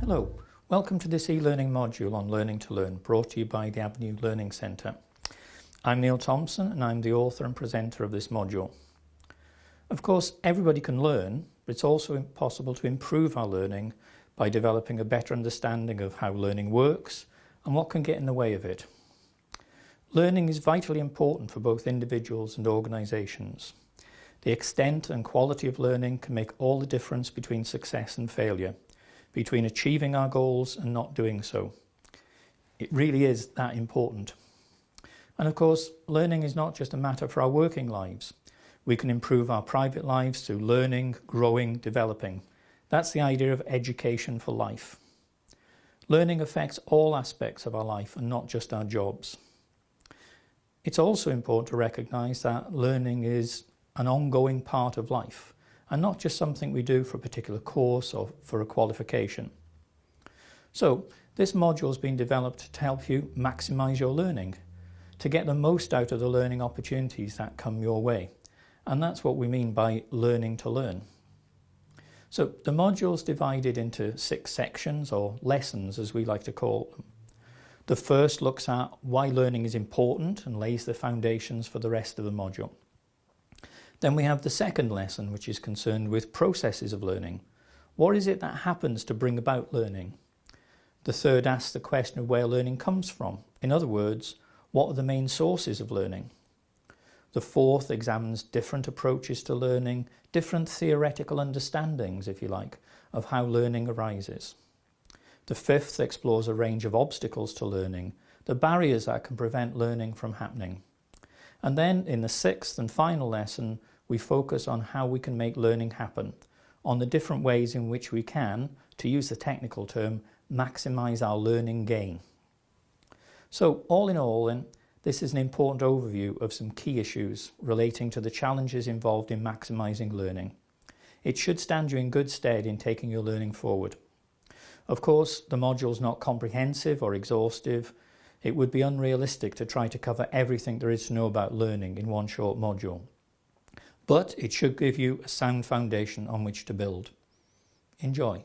Hello, welcome to this e-learning module on Learning to Learn, brought to you by the Avenue Learning Centre. I'm Neil Thompson and I'm the author and presenter of this module. Of course, everybody can learn, but it's also possible to improve our learning by developing a better understanding of how learning works and what can get in the way of it. Learning is vitally important for both individuals and organisations. The extent and quality of learning can make all the difference between success and failure, between achieving our goals and not doing so. It really is that important. And of course, learning is not just a matter for our working lives. We can improve our private lives through learning, growing, developing. That's the idea of education for life. Learning affects all aspects of our life and not just our jobs. It's also important to recognise that learning is an ongoing part of life and not just something we do for a particular course or for a qualification. So this module has been developed to help you maximise your learning, to get the most out of the learning opportunities that come your way. And that's what we mean by learning to learn. So the module is divided into 6 sections, or lessons as we like to call them. The first looks at why learning is important and lays the foundations for the rest of the module. Then we have the second lesson, which is concerned with processes of learning. What is it that happens to bring about learning? The third asks the question of where learning comes from. In other words, what are the main sources of learning? The fourth examines different approaches to learning, different theoretical understandings, if you like, of how learning arises. The fifth explores a range of obstacles to learning, the barriers that can prevent learning from happening. And then in the sixth and final lesson, we focus on how we can make learning happen, on the different ways in which we can, to use the technical term, maximise our learning gain. So all in all then, this is an important overview of some key issues relating to the challenges involved in maximising learning. It should stand you in good stead in taking your learning forward. Of course, the module is not comprehensive or exhaustive. It would be unrealistic to try to cover everything there is to know about learning in one short module. But it should give you a sound foundation on which to build. Enjoy.